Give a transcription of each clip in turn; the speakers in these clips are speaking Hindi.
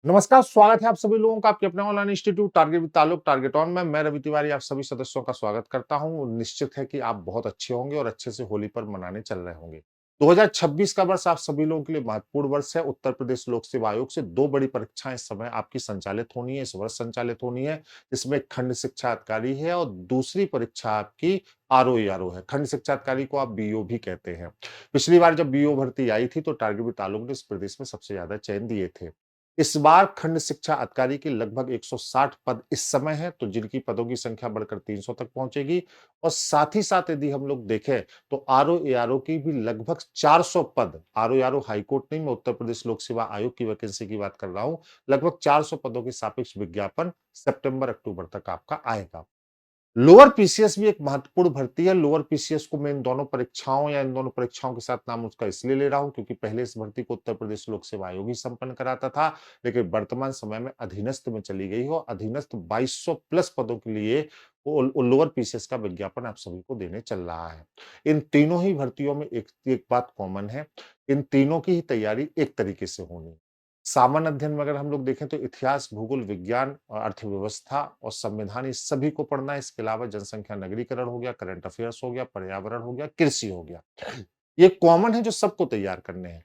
नमस्कार, स्वागत है आप सभी लोगों का आपके अपने ऑनलाइन इंस्टीट्यूट टारगेट विद ताल्लुक टारगेट ऑन में। मैं रवि तिवारी आप सभी सदस्यों का स्वागत करता हूं। निश्चित है कि आप बहुत अच्छे होंगे और अच्छे से होली पर्व मनाने चल रहे होंगे। 2026 का वर्ष आप सभी लोगों के लिए महत्वपूर्ण वर्ष है। उत्तर प्रदेश लोक सेवा आयोग से 2 बड़ी परीक्षाएं इस समय आपकी संचालित होनी है, इस वर्ष संचालित होनी है। इसमें खंड शिक्षा अधिकारी है और दूसरी परीक्षा आपकी आरओ है। खंड शिक्षा अधिकारी को आप बीओ भी कहते हैं। पिछली बार जब बीओ भर्ती आई थी तो टारगेट विद ताल्लुक ने इस प्रदेश में सबसे ज्यादा चयन दिए थे। इस बार खंड शिक्षा अधिकारी की लगभग 160 पद इस समय है, तो जिनकी पदों की संख्या बढ़कर 300 तक पहुंचेगी। और साथ ही साथ यदि हम लोग देखें तो आरओ एआरओ की भी लगभग 400 पद, आरओ एआरओ हाईकोर्ट नहीं, मैं उत्तर प्रदेश लोक सेवा आयोग की वैकेंसी की बात कर रहा हूं। लगभग 400 पदों के सापेक्ष विज्ञापन सितंबर अक्टूबर तक आपका आएगा। लोअर पीसीएस भी एक महत्वपूर्ण भर्ती है। लोअर पीसीएस को मैं इन दोनों परीक्षाओं या इन दोनों परीक्षाओं के साथ नाम उसका इसलिए ले रहा हूं क्योंकि पहले इस भर्ती को उत्तर प्रदेश लोक सेवा आयोग ही संपन्न कराता था, लेकिन वर्तमान समय में अधीनस्थ में चली गई हो। अधीनस्थ 2200 प्लस पदों के लिए वो लोअर पीसीएस का विज्ञापन आप सभी को देने चल रहा है। इन तीनों ही भर्तियों में एक एक बात कॉमन है, इन तीनों की ही तैयारी एक तरीके से होनी है। सामान्य अध्ययन में अगर हम लोग देखें तो इतिहास, भूगोल, विज्ञान और अर्थव्यवस्था और संविधान, इस सभी को पढ़ना है। इसके अलावा जनसंख्या नगरीकरण हो गया, करंट अफेयर्स हो गया, पर्यावरण हो गया, कृषि हो गया। ये कॉमन है जो सबको तैयार करने हैं।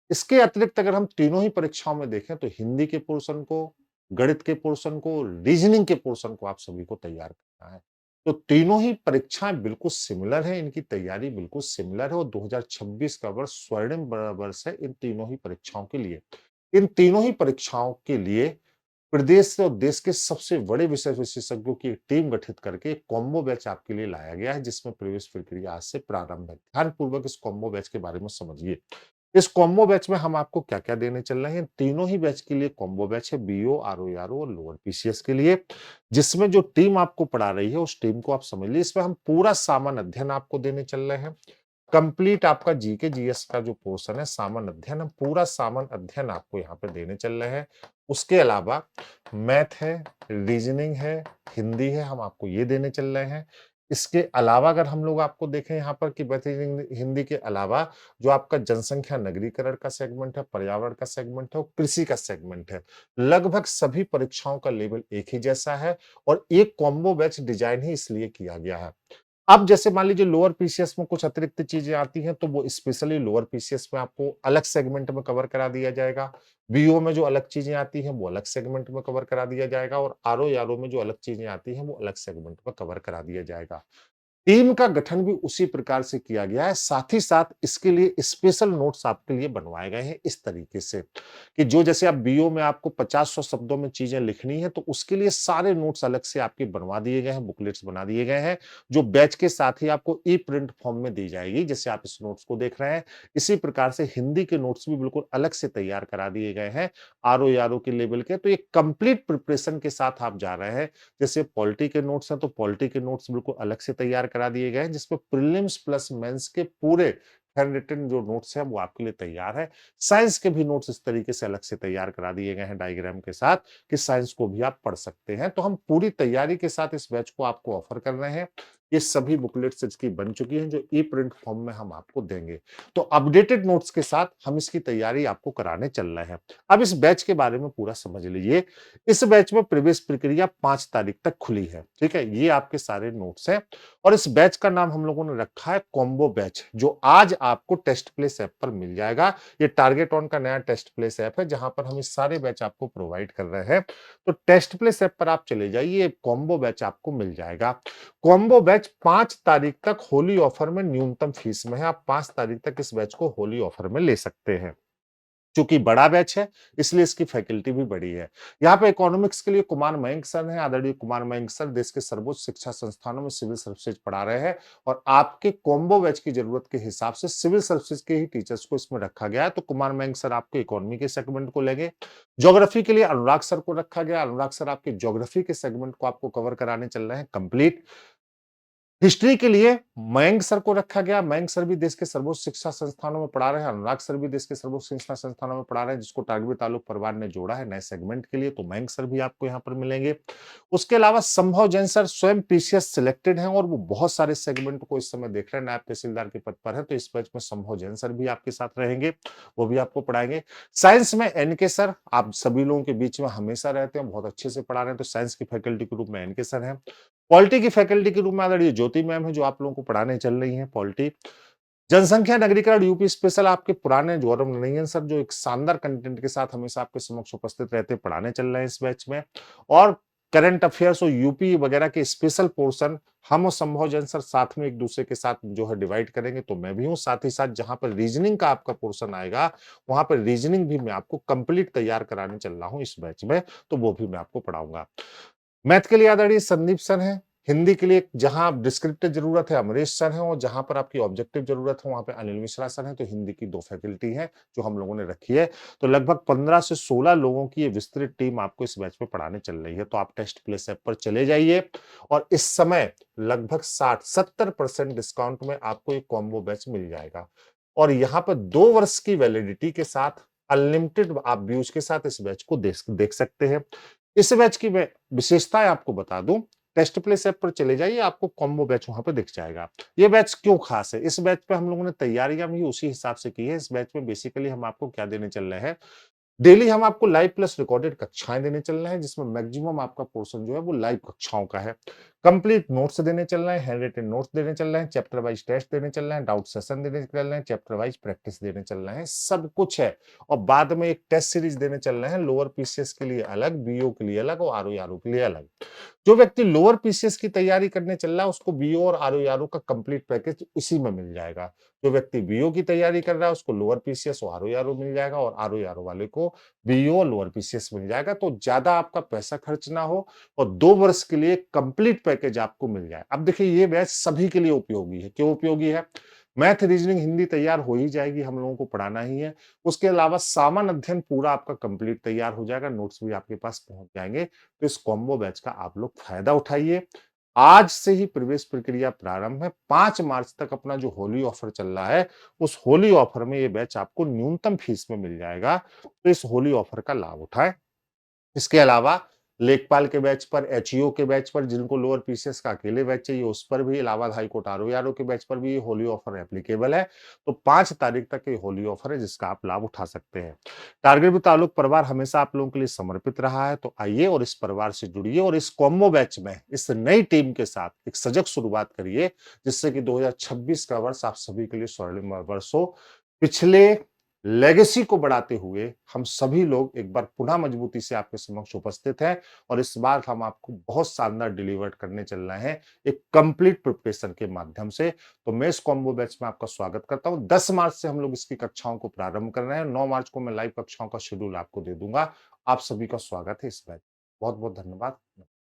इसके अतिरिक्त अगर हम तीनों ही परीक्षाओं में देखें तो हिंदी के पोर्शन को, गणित के पोर्शन को, रीजनिंग के पोर्शन को आप सभी को तैयार करना है। तो तीनों ही परीक्षाएं बिल्कुल सिमिलर है, इनकी तैयारी बिल्कुल सिमिलर है और 2026 का वर्ष स्वर्णिम वर्ष है इन तीनों ही परीक्षाओं के लिए। इन तीनों ही परीक्षाओं के लिए प्रदेश और देश के सबसे बड़े विषय विशेषज्ञों की एक टीम गठित करके एक कॉम्बो बैच आपके लिए लाया गया है, जिसमें प्रवेश प्रक्रिया आज से प्रारंभ है। ध्यानपूर्वक इस कॉम्बो बैच के बारे में समझिए। इस कॉम्बो बैच में हम आपको क्या-क्या देने चल रहे हैं। तीनों ही बैच के लिए कॉम्बो बैच है, बीओ, आरओ और लोअर पीसीएस के लिए, जिसमें जो टीम आपको पढ़ा रही है उस टीम को आप समझ लीजिए। इसमें हम पूरा सामान्य अध्ययन आपको देने चल रहे हैं। कंप्लीट आपका जीके जीएस का जो पोर्शन है, सामान्य अध्ययन, हम पूरा सामान्य अध्ययन आपको यहाँ पे देने चल रहे हैं। उसके अलावा मैथ है, रीजनिंग है, हिंदी है, हम आपको ये देने चल रहे हैं। इसके अलावा अगर हम लोग आपको देखें यहाँ पर कि मैथ हिंदी के अलावा जो आपका जनसंख्या नगरीकरण का सेगमेंट है, पर्यावरण का सेगमेंट है और कृषि का सेगमेंट है, लगभग सभी परीक्षाओं का लेवल एक ही जैसा है और एक कॉम्बो बैच डिजाइन ही इसलिए किया गया है। अब जैसे मान लीजिए लोअर पीसीएस में कुछ अतिरिक्त चीजें आती हैं तो वो स्पेशली लोअर पीसीएस में आपको अलग सेगमेंट में कवर करा दिया जाएगा। बीओ में जो अलग चीजें आती हैं वो अलग सेगमेंट में कवर करा दिया जाएगा और आरओ में जो अलग चीजें आती हैं वो अलग सेगमेंट में कवर करा दिया जाएगा। टीम का गठन भी उसी प्रकार से किया गया है। साथ ही साथ इसके लिए स्पेशल नोट्स आपके लिए बनवाए गए हैं इस तरीके से कि जो जैसे आप बीओ में आपको 50-100 शब्दों में चीजें लिखनी है तो उसके लिए सारे नोट्स अलग से आपके बनवा दिए गए हैं, बुकलेट्स बना दिए गए हैं, जो बैच के साथ ही आपको ई प्रिंट फॉर्म में दी जाएगी। जैसे आप इस नोट्स को देख रहे हैं, इसी प्रकार से हिंदी के नोट्स भी बिल्कुल अलग से तैयार करा दिए गए हैं आरओ के लेवल के। तो ये कंप्लीट प्रिपरेशन के साथ आप जा रहे हैं। जैसे पॉलिटी के नोट्स हैं तो पॉलिटी के नोट्स बिल्कुल अलग से तैयार करा दिए गए हैं, जिसमें प्रीलिम्स प्लस मेंस के पूरे हैंड रिटन जो नोट्स हैं वो आपके लिए तैयार है। साइंस के भी नोट्स इस तरीके से अलग से तैयार करा दिए गए हैं डायग्राम के साथ कि साइंस को भी आप पढ़ सकते हैं। तो हम पूरी तैयारी के साथ इस बैच को आपको ऑफर कर रहे हैं। ये सभी बुकलेट्स इसकी बन चुकी हैं जो ई प्रिंट फॉर्म में हम आपको देंगे। तो अपडेटेड नोट्स के साथ हम इसकी तैयारी आपको कराने चल रहे हैं। अब इस बैच के बारे में पूरा समझ लीजिए। इस बैच में प्रवेश प्रक्रिया 5 तारीख तक खुली है। ठीक है, ये आपके सारे नोट्स हैं और इस बैच का नाम हम लोगों ने रखा है कॉम्बो बैच, जो आज आपको टेस्ट प्लेस ऐप पर मिल जाएगा। ये टारगेट ऑन का नया टेस्ट प्लेस ऐप है जहां पर हम इस सारे बैच आपको प्रोवाइड कर रहे हैं। तो टेस्ट प्लेस ऐप पर आप चले जाइए, कॉम्बो बैच आपको मिल जाएगा। कॉम्बो बैच 5 तारीख तक होली ऑफर में न्यूनतम फीस में है। आप 5 तारीख तक इस बैच को होली ऑफर में ले सकते हैं। चूंकि बड़ा बैच है इसलिए इसकी फैकल्टी भी बड़ी है। यहाँ पे इकोनॉमिक्स के लिए कुमार मयंक सर हैं। आदरणीय कुमार मयंक सर देश के सर्वोच्च शिक्षा संस्थानों में सिविल सर्विसेज पढ़ा रहे हैं और आपके कॉम्बो बैच की जरूरत के हिसाब से सिविल सर्विसेज के ही टीचर्स को इसमें रखा गया है। तो कुमार मयंक सर आपके इकोनॉमी के सेगमेंट को लेंगे। ज्योग्राफी के लिए अनुराग सर को रखा गया। अनुराग सर आपके ज्योग्राफी के सेगमेंट को आपको कवर कराने चल रहे हैं कंप्लीट। हिस्ट्री के लिए मयंक सर को रखा गया। मयंक सर भी देश के सर्वोच्च शिक्षा संस्थानों में पढ़ा रहे हैं। अनुराग सर भी देश के सर्वोच्च शिक्षा संस्थानों में पढ़ा रहे हैं, जिसको टारगेट तालुक परिवार ने जोड़ा है नए सेगमेंट के लिए, तो मयंक सर भी आपको यहाँ पर मिलेंगे। उसके अलावा संभव जैन सर स्वयं पीसीएस सिलेक्टेड हैं और वो बहुत सारे सेगमेंट को इस समय देख रहे हैं, नायब तहसीलदार के पद पर है, तो इस बैच में संभव जैन सर भी आपके साथ रहेंगे, वो भी आपको पढ़ाएंगे। साइंस में एनके सर आप सभी लोगों के बीच में हमेशा रहते हैं, बहुत अच्छे से पढ़ा रहे हैं, तो साइंस की फैकल्टी के रूप में एनके सर हैं। पॉलिटी की फैकल्टी के रूप में आदरणीय ज्योति मैम है, जो आप लोगों को पढ़ाने चल रही हैं पॉलिटी। जनसंख्या नगरीकरण यूपी स्पेशल आपके पुराने गौरव नयन सर, जो एक शानदार कंटेंट के साथ हमेशा आपके समक्ष उपस्थित रहते पढ़ाने चल रहे हैं इस बैच में। और करंट अफेयर्स और यूपी वगैरह के स्पेशल पोर्शन हम और संभव जैन सर साथ में एक दूसरे के साथ जो है डिवाइड करेंगे, तो मैं भी हूँ साथ ही साथ जहां पर रीजनिंग का आपका पोर्शन आएगा, वहां पर रीजनिंग भी मैं आपको कंप्लीट तैयार कराने चल रहा हूँ इस बैच में, तो वो भी मैं आपको पढ़ाऊंगा। मैथ के लिए आदरणीय संदीप सर हैं। हिंदी के लिए जहां डिस्क्रिप्टिव जरूरत है अमरीश सर हैं, और जहां पर आपकी ऑब्जेक्टिव जरूरत है वहां पे अनिल मिश्रा सर हैं, तो हिंदी की 2 फैकल्टी हैं जो हम लोगों ने रखी है। तो लगभग 15 से 16 लोगों की ये विस्तृत टीम आपको इस बैच में पढ़ाने चल रही है, तो आप टेस्ट प्लेस ऐप पर चले जाइए और इस समय लगभग 60-70% डिस्काउंट में आपको एक कॉम्बो बैच मिल जाएगा। और यहाँ पर 2 वर्ष की वैलिडिटी के साथ अनलिमिटेड आप व्यूज के साथ इस बैच को देख सकते हैं। इस बैच की मैं विशेषताएं आपको बता दूं, टेस्ट प्लेस ऐप पर चले जाइए, आपको कॉम्बो बैच वहां पे दिख जाएगा। ये बैच क्यों खास है? इस बैच पे हम लोगों ने तैयारियां भी उसी हिसाब से की है। इस बैच में बेसिकली हम आपको क्या देने चल रहे हैं, डेली हम आपको लाइव प्लस रिकॉर्डेड कक्षाएं देने चल रहे हैं, जिसमें मैक्सिमम आपका पोर्शन जो है वो लाइव कक्षाओं का है। कंप्लीट नोट्स देने चल रहे हैं, हैंड रिटन नोट्स देने चल रहे हैं, चैप्टर वाइज टेस्ट देने चल रहे हैं, डाउट सेशन देने चल रहे हैं, चैप्टर वाइज प्रैक्टिस देने चल रहे हैं, सब कुछ है। और बाद में एक टेस्ट सीरीज देने चल रहे हैं, लोअर पीसीएस के लिए अलग, बीओ के लिए अलग और आरओ के लिए अलग। जो व्यक्ति लोअर पीसीएस की तैयारी करने चल रहा है, उसको बीओ और आरओ का कंप्लीट पैकेज इसी में मिल जाएगा। जो व्यक्ति बीओ की तैयारी कर रहा है, उसको लोअर पीसीएस और आरओ मिल जाएगा, और आरओ वाले को बीओ लोअर पीसीएस मिल जाएगा। तो ज्यादा आपका पैसा खर्च ना हो और 2 वर्ष के लिए कंप्लीट पैकेज आपको मिल जाए। अब देखिए, ये बैच सभी के लिए उपयोगी है। क्यों उपयोगी है? मैथ, रीजनिंग, हिंदी तैयार हो ही जाएगी, हम लोगों को पढ़ाना ही है। उसके अलावा सामान्य अध्ययन पूरा आपका कंप्लीट तैयार हो जाएगा, नोट्स भी आपके पास पहुंच जाएंगे। तो इस कॉम्बो बैच का आप लोग फायदा उठाइए। आज से ही प्रवेश प्रक्रिया प्रारंभ है। 5 मार्च तक अपना जो होली ऑफर चल रहा है, उस होली ऑफर में ये बैच आपको न्यूनतम फीस में मिल जाएगा। तो इस होली ऑफर का लाभ उठाएं। इसके अलावा लेखपाल के बैच पर, एचईओ के बैच पर, जिनको लोअर पीसीएस का अकेले बैच चाहिए उस पर भी, इलाहाबाद हाईकोर्ट आरओ के बैच पर भी ये होली ऑफर एप्लीकेबल है। तो 5 तारीख तक ये होली ऑफर है, जिसका आप लाभ उठा सकते हैं। टारगेट विद ताल्लुक परिवार हमेशा आप लोगों के लिए समर्पित रहा है, तो आइए और इस परिवार से जुड़िए और इस कॉम्बो बैच में इस नई टीम के साथ एक सजग शुरुआत करिए, जिससे कि 2026 का वर्ष आप सभी के लिए स्वर्णिम वर्ष हो। पिछले लेगेसी को बढ़ाते हुए हम सभी लोग एक बार पुनः मजबूती से आपके समक्ष उपस्थित हैं, और इस बार हम आपको बहुत शानदार डिलीवर करने चल रहे हैं एक कंप्लीट प्रिपरेशन के माध्यम से। तो मैं इस कॉम्बो बैच में आपका स्वागत करता हूं। 10 मार्च से हम लोग इसकी कक्षाओं को प्रारंभ कर रहे हैं। 9 मार्च को मैं लाइव कक्षाओं का शेड्यूल आपको दे दूंगा। आप सभी का स्वागत है इस बैच। बहुत बहुत धन्यवाद।